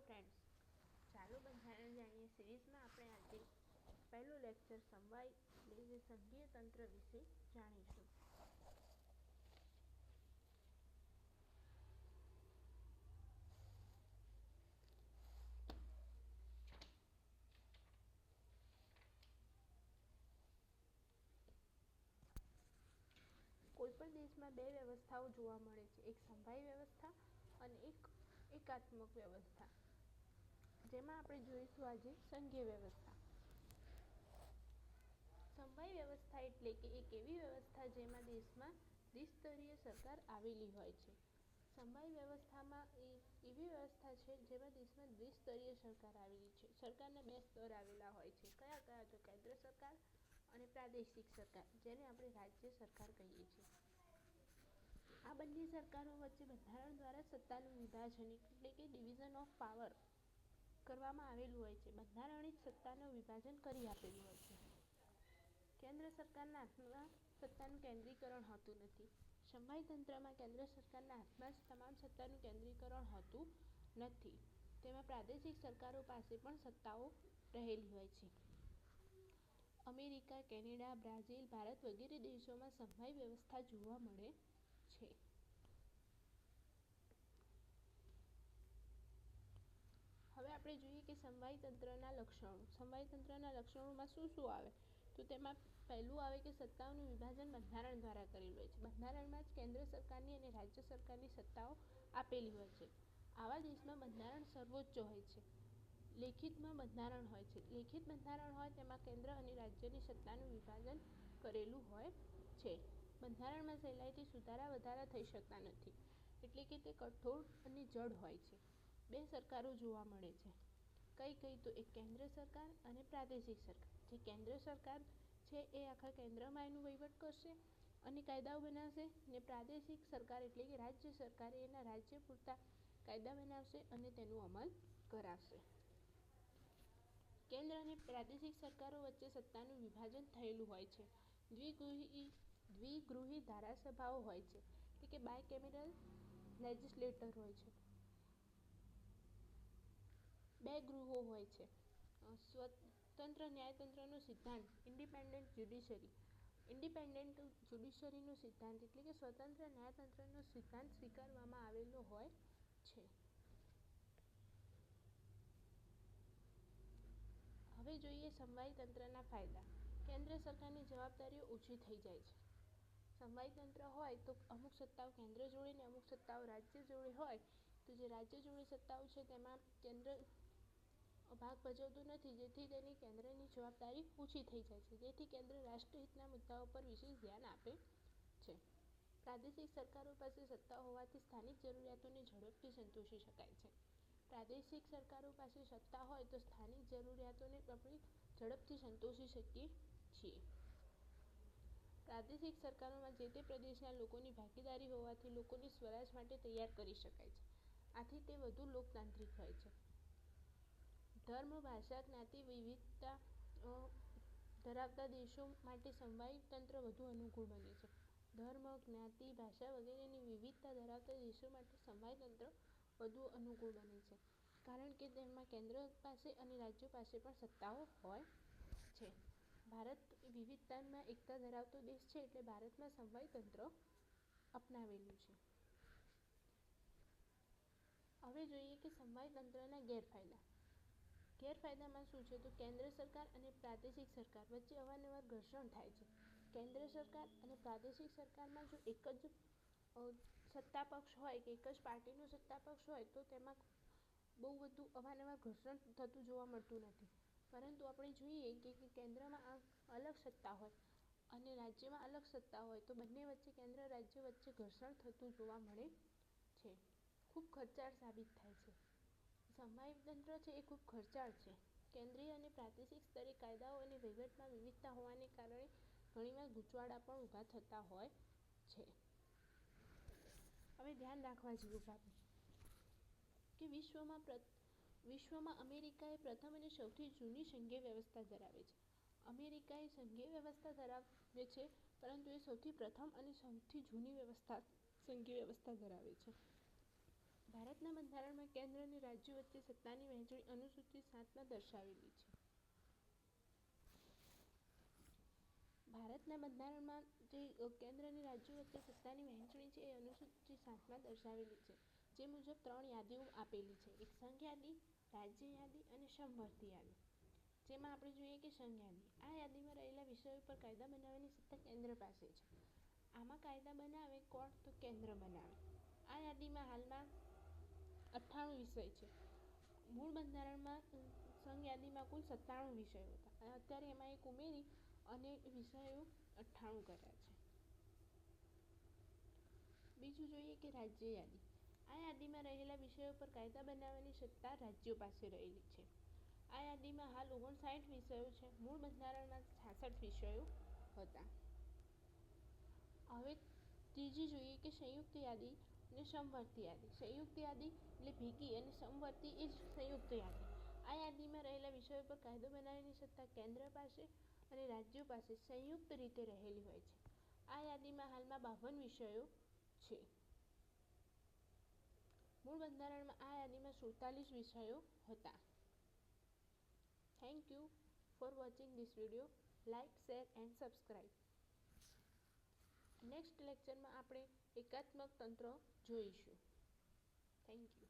Friends, ચાલુ બંધારણ જાણીએ સિરીઝમાં આપણે આજે પહેલું લેક્ચર સમવાય એટલે કે સંઘીય તંત્ર વિશે જાણીશું. કોઈપણ દેશમાં બે વ્યવસ્થાઓ જોવા મળે છે, એક સમવાય વ્યવસ્થા અને એક એકાત્મક વ્યવસ્થા. જેમાં આપણે જોઈશું આજે સંઘીય વ્યવસ્થા. સમવાય વ્યવસ્થા એટલે કે એક એવી વ્યવસ્થા જેમાં દેશમાં દ્વિસ્તરીય સરકાર આવેલી હોય છે. સમવાય વ્યવસ્થામાં એવી વ્યવસ્થા છે જેમાં દેશમાં દ્વિસ્તરીય સરકાર આવેલી છે. સરકારના બે સ્તર આવેલા હોય છે. કયા કયા? તો કેન્દ્ર સરકાર અને પ્રાદેશિક સરકાર, જેને આપણે રાજ્ય સરકાર કહીએ છીએ. આ બંને સરકારો વચ્ચે બંધારણ દ્વારા સત્તાનું વિભાજન એટલે કે ડિવિઝન ઓફ પાવર કરવામાં આવેલું હોય છે. બંધારણે જ સત્તાનું વિભાજન કરી આપેલું હોય છે. કેન્દ્ર સરકારના હાથમાં સત્તાનું કેન્દ્રીકરણ હોતું નથી. સમવાય તંત્રમાં કેન્દ્ર સરકારના હાથમાં જ તમામ સત્તાનું કેન્દ્રીકરણ હોતું નથી. તેમાં પ્રાદેશિક સરકારો પાસે પણ સત્તાઓ રહેલી હોય છે. અમેરિકા, કેનેડા, બ્રાઝીલ, ભારત વગેરે દેશોમાં સમવાય વ્યવસ્થા જોવા મળે છે. હવે આપણે જોઈએ કે સમવાય તંત્રના લક્ષણો. સમવાય તંત્રના લક્ષણોમાં શું શું આવે? તો તેમાં પહેલું આવે કે સત્તાઓનું વિભાજન બંધારણ દ્વારા કરેલું હોય છે. બંધારણમાં જ કેન્દ્ર સરકારની અને રાજ્ય સરકારની સત્તાઓ આપેલી હોય છે. આવા દેશમાં બંધારણ સર્વોચ્ચ હોય છે. લેખિતમાં બંધારણ હોય છે. લેખિત બંધારણ હોય તેમાં કેન્દ્ર અને રાજ્યની સત્તાનું વિભાજન કરેલું હોય છે. બંધારણમાં સહેલાઈથી સુધારા વધારા થઈ શકતા નથી, એટલે કે તે કઠોર અને જડ હોય છે. બે સરકારો જોવા મળે છે. કઈ કઈ? તો એક કેન્દ્ર સરકાર અને પ્રાદેશિક સરકાર. જે કેન્દ્ર સરકાર છે એ આખા કેન્દ્રમાં એનું વહીવટ કરશે અને કાયદાઓ બનાવશે, ને પ્રાદેશિક સરકાર એટલે કે રાજ્ય સરકાર એના રાજ્ય પૂરતા કાયદા બનાવશે અને તેનું અમલ કરાવશે. કેન્દ્ર અને પ્રાદેશિક સરકારો વચ્ચે સત્તાનું વિભાજન થયેલું હોય છે. દ્વિગૃહી ધારાસભાઓ હોય છે, એટલે કે બાયકેમેરલ લેજિસ્લેટર હોય છે. બે ગૃહો હોય છે. સ્વતંત્ર ન્યાયતંત્રનો સિદ્ધાંત ઇન્ડિપેન્ડન્ટ જ્યુડિશરી. ઇન્ડિપેન્ડન્ટ જ્યુડિશરીનો સિદ્ધાંત એટલે કે સ્વતંત્ર ન્યાયતંત્રનો સિદ્ધાંત સ્વીકારવામાં આવેલો હોય છે. હવે જોઈએ સમવાય તંત્રના ફાયદા. કેન્દ્ર સરકારની જવાબદારીઓ ઓછી થઈ જાય છે. સમવાય તંત્ર હોય તો અમુક સત્તાઓ કેન્દ્ર જોડે ને અમુક સત્તાઓ રાજ્ય જોડે હોય, તો જે રાજ્ય જોડે સત્તાઓ છે તેમાં કેન્દ્ર ભાગ ભજવતું નથી, જેથી તેની કેન્દ્રની જવાબદારી ઓછી થઈ જાય છે. જેથી કેન્દ્ર રાષ્ટ્રહિતના મુદ્દાઓ પર વિશેષ ધ્યાન આપે છે. પ્રાદેશિક સરકારો પાસે સત્તા હોવાથી સ્થાનિક જરૂરિયાતોને ઝડપથી સંતોષી શકાય છે. પ્રાદેશિક સરકારો પાસે સત્તા હોય તો સ્થાનિક જરૂરિયાતોને આપણે ઝડપથી સંતોષી શકીએ છીએ. પ્રાદેશિક સરકારોમાં જે તે પ્રદેશના લોકોની ભાગીદારી હોવાથી લોકોને સ્વરાજ માટે તૈયાર કરી શકાય છે. આથી તે વધુ લોકતાંત્રિક હોય છે. ધર્મ, ભાષા, જ્ઞાતિ વિવિધતા ધરાવતા દેશો માટે સમવાય તંત્ર વધુ અનુકૂળ બને છે. ધર્મ, જ્ઞાતિ, ભાષા વગેરેની વિવિધતા ધરાવતા દેશો માટે સમવાય તંત્ર વધુ અનુકૂળ બને છે, કારણ કે તેમાં કેન્દ્ર પાસે અને રાજ્યો પાસે પણ સત્તાઓ હોય છે. ભારત વિવિધતામાં એકતા ધરાવતો દેશ છે, એટલે ભારતમાં સમવાય તંત્ર અપનાવેલું છે. હવે જોઈએ કે સમવાય તંત્રના ગેરફાયદા. ગેરફાયદામાં શું છે? તો કેન્દ્ર સરકાર અને પ્રાદેશિક સરકાર વચ્ચે અવારનવાર ઘર્ષણ થાય છે. કેન્દ્ર સરકાર અને પ્રાદેશિક સરકારમાં જો એક જ સત્તા પક્ષ હોય કે એક જ પાર્ટીનો સત્તા પક્ષ હોય તો તેમાં બહુ બધું અવારનવાર ઘર્ષણ થતું જોવા મળતું નથી. પરંતુ આપણે જોઈએ કે કેન્દ્રમાં અલગ સત્તા હોય અને રાજ્યમાં અલગ સત્તા હોય તો બંને વચ્ચે કેન્દ્ર રાજ્ય વચ્ચે ઘર્ષણ થતું જોવા મળે છે. ખૂબ ખર્ચાળ સાબિત થાય છે. સમવાય તંત્ર છે એ ખૂબ ખર્ચાળ છે. કેન્દ્રીય અને પ્રાદેશિક સ્તરે કાયદાઓ અને વહીવટમાં વિવિધતા હોવાને કારણે ઘણીવાર ગૂંચવાડા પણ ઊભા થતા હોય છે. હવે ધ્યાન રાખવા જેવી બાબત કે વિશ્વમાં અમેરિકા એ પ્રથમ અને સૌથી જૂની સંઘીય વ્યવસ્થા ધરાવે છે. અમેરિકા એ સંઘીય વ્યવસ્થા ધરાવે છે, પરંતુ એ સૌથી પ્રથમ અને સૌથી જૂની સંઘીય વ્યવસ્થા ધરાવે છે. ભારતના બંધારણમાં કેન્દ્ર અને રાજ્યો વચ્ચે સત્તાની વહેંચણી અનુસૂચિ 7માં દર્શાવેલી છે. ભારતના બંધારણમાં જે કેન્દ્ર અને રાજ્યો વચ્ચે સત્તાની વહેંચણી છે એ અનુસૂચિ 7માં દર્શાવેલી છે. જે મુજબ 3 યાદીઓ આપેલી છે. એક સંઘ યાદી, રાજ્ય યાદી અને સમવર્તી યાદી. જેમાં આપણે જોઈએ કે સંઘ યાદી. આ યાદીમાં રહેલા વિષયો પર કાયદા બનાવવાની સત્તા કેન્દ્ર પાસે છે. આમાં કાયદા બનાવે કોણ? તો કેન્દ્ર બનાવે. આ યાદીમાં હાલમાં 98 વિષય છે. મૂળ બંધારણમાં સંઘ યાદીમાં કુલ 97 વિષયો હતા. અત્યારે એમાં એક ઉમેરી અને વિષયો 98 કર્યા છે. બીજું જોઈએ કે રાજ્ય યાદી. આ યાદીમાં રહેલા વિષયો પર કાયદા બનાવવાની સત્તા રાજ્યો પાસે રહેલી છે. આ યાદીમાં હાલ 59 વિષયો છે. મૂળ બંધારણમાં 66 વિષયો હતા. હવે ત્રીજી જોઈએ કે સંયુક્ત યાદી અને સમવર્તી યાદી. સંયુક્ત યાદી એટલે ભેગી અને સમવર્તી એ જ સંયુક્ત યાદી. આ યાદીમાં રહેલા વિષયો પર કાયદો બનાવવાની સત્તા કેન્દ્ર પાસે અને રાજ્યો પાસે સંયુક્ત રીતે રહેલી હોય છે. આ યાદીમાં હાલમાં 52 વિષયો છે. મૂળ બંધારણમાં આ યાદીમાં 47 વિષયો હતા. Thank you for watching this video. Like, share and subscribe. Next લેક્ચરમાં આપણે એકાત્મક તંત્ર જોઈશું. Thank you.